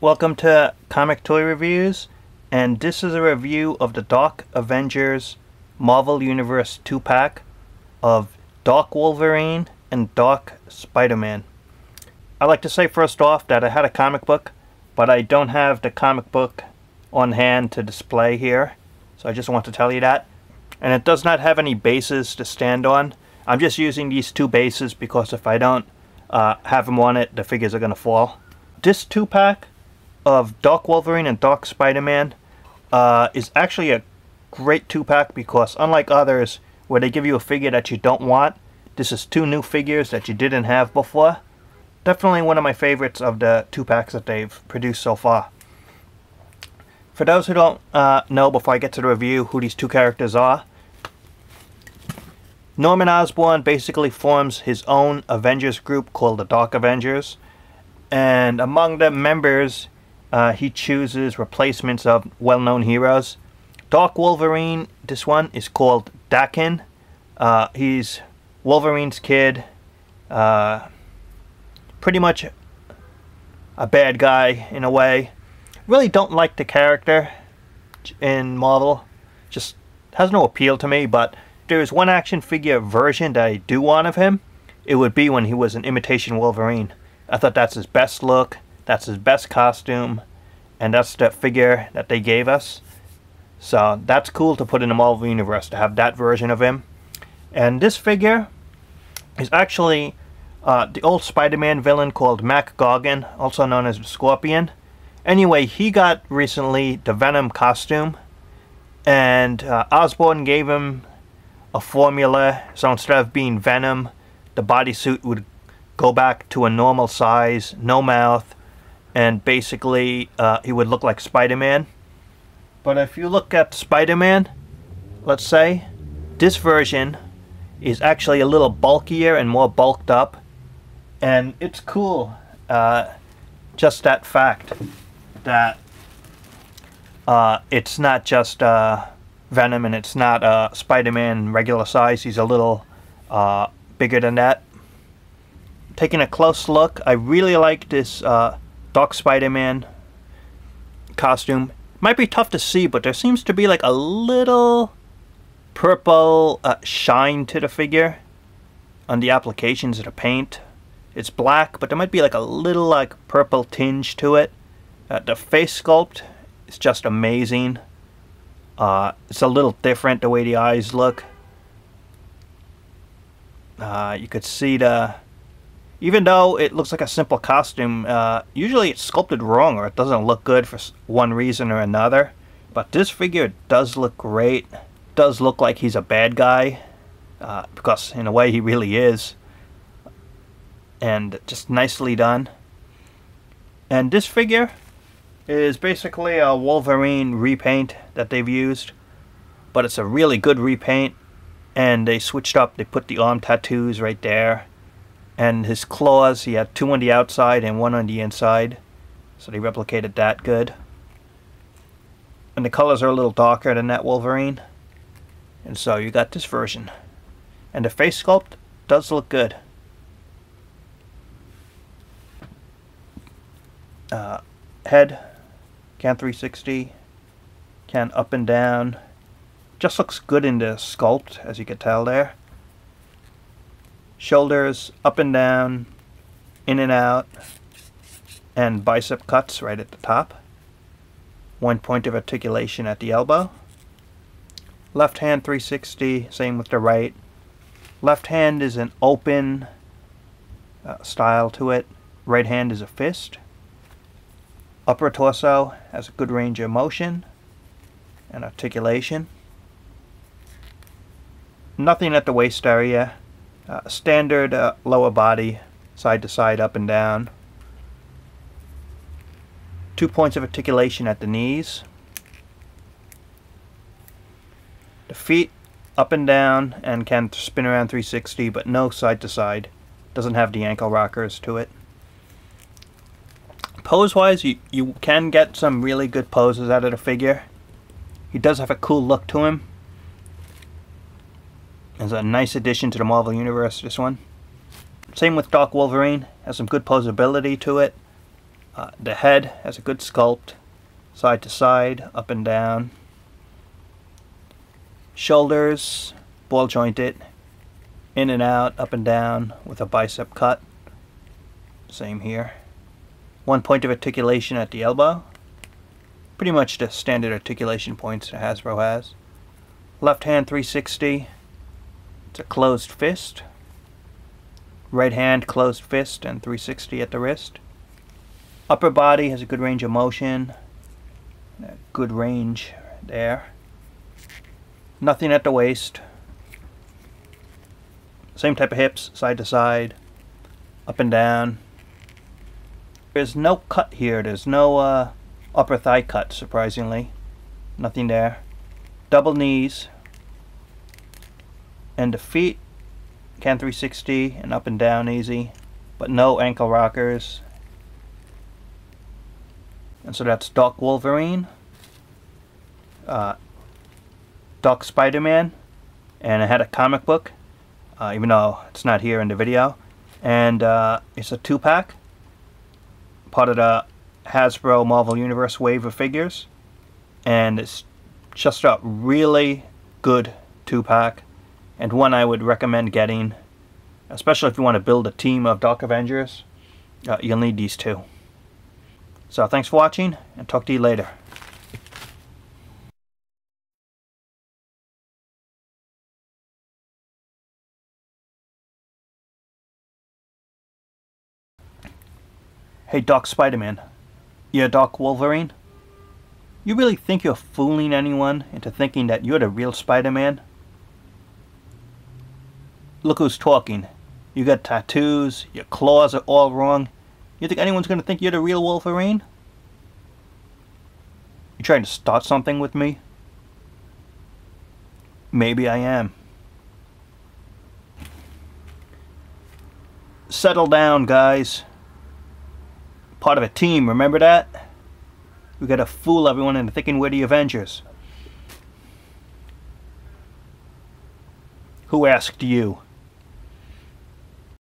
Welcome to Comic Toy Reviews, and this is a review of the Dark Avengers Marvel Universe 2-pack of Dark Wolverine and Dark Spider-Man. I'd like to say first off that I had a comic book, but I don't have the comic book on hand to display here, so I just want to tell you that. And it does not have any bases to stand on. I'm just using these two bases because if I don't have them on it, the figures are going to fall. This 2-pack of Dark Wolverine and Dark Spider-Man is actually a great 2-pack because unlike others where they give you a figure that you don't want, this is two new figures that you didn't have before. Definitely one of my favorites of the 2-packs that they've produced so far. For those who don't know, before I get to the review, who these two characters are, Norman Osborn basically forms his own Avengers group called the Dark Avengers, and among the members he chooses replacements of well-known heroes. Dark Wolverine, this one, is called Dakin. He's Wolverine's kid, pretty much a bad guy in a way. Really don't like the character in Marvel, just has no appeal to me, but there's one action figure version that I do want of him. It would be when he was an imitation Wolverine. I thought that's his best look, that's his best costume, and that's the figure that they gave us. So that's cool to put in the Marvel Universe, to have that version of him. And this figure is actually the old Spider-Man villain called Mac Gargan, also known as the Scorpion. Anyway, he got recently the Venom costume, and Osborn gave him a formula, so instead of being Venom, the bodysuit would go back to a normal size, no mouth, and basically he would look like Spider-Man. But if you look at Spider-Man, let's say, this version is actually a little bulkier and more bulked up, and it's cool, just that fact that it's not just Venom and it's not Spider-Man regular size. He's a little bigger than that. Taking a close look, I really like this Dark Spider-Man costume. Might be tough to see, but there seems to be like a little purple shine to the figure on the applications of the paint. It's black, but there might be like a little like purple tinge to it. The face sculpt is just amazing. It's a little different the way the eyes look. You could see even though it looks like a simple costume, usually it's sculpted wrong or it doesn't look good for one reason or another. But this figure does look great. Does look like he's a bad guy, because in a way he really is. And just nicely done. And this figure is basically a Wolverine repaint that they've used, but it's a really good repaint, and they switched up. They put the arm tattoos right there, and his claws, he had two on the outside and one on the inside, so they replicated that good. And the colors are a little darker than that Wolverine, and so you got this version. And the face sculpt does look good. Head, can 360, can up and down. Just looks good in the sculpt, as you can tell there. Shoulders up and down, in and out, and bicep cuts right at the top. One point of articulation at the elbow. Left hand 360, same with the right. Left hand is an open style to it. Right hand is a fist. Upper torso has a good range of motion and articulation. Nothing at the waist area. Standard lower body, side to side, up and down. 2 points of articulation at the knees. The feet up and down and can spin around 360, but no side to side. Doesn't have the ankle rockers to it. Pose-wise, you can get some really good poses out of the figure. He does have a cool look to him. It's a nice addition to the Marvel Universe, this one. Same with Dark Wolverine. Has some good posability to it. The head has a good sculpt, side to side, up and down. Shoulders, ball jointed, in and out, up and down, with a bicep cut. Same here. 1 point of articulation at the elbow. Pretty much the standard articulation points that Hasbro has. Left hand 360. It's a closed fist. Right hand closed fist and 360 at the wrist. Upper body has a good range of motion. A good range there. Nothing at the waist. Same type of hips, side to side, up and down. There's no cut here. There's no upper thigh cut, surprisingly. Nothing there. Double knees. And the feet can 360 and up and down easy, but no ankle rockers. And so that's Doc Wolverine, Doc Spider-Man, and I had a comic book, even though it's not here in the video. And it's a 2-pack, part of the Hasbro Marvel Universe wave of figures. And it's just a really good 2-pack, and one I would recommend getting, especially if you want to build a team of Dark Avengers. You'll need these two. So thanks for watching, and talk to you later. Hey Doc Spider-Man, you're Doc Wolverine? You really think you're fooling anyone into thinking that you're the real Spider-Man? Look who's talking. You got tattoos, your claws are all wrong. You think anyone's gonna think you're the real Wolverine? You trying to start something with me? Maybe I am. Settle down, guys. Part of a team, remember that? We gotta fool everyone into thinking we're the Avengers. Who asked you?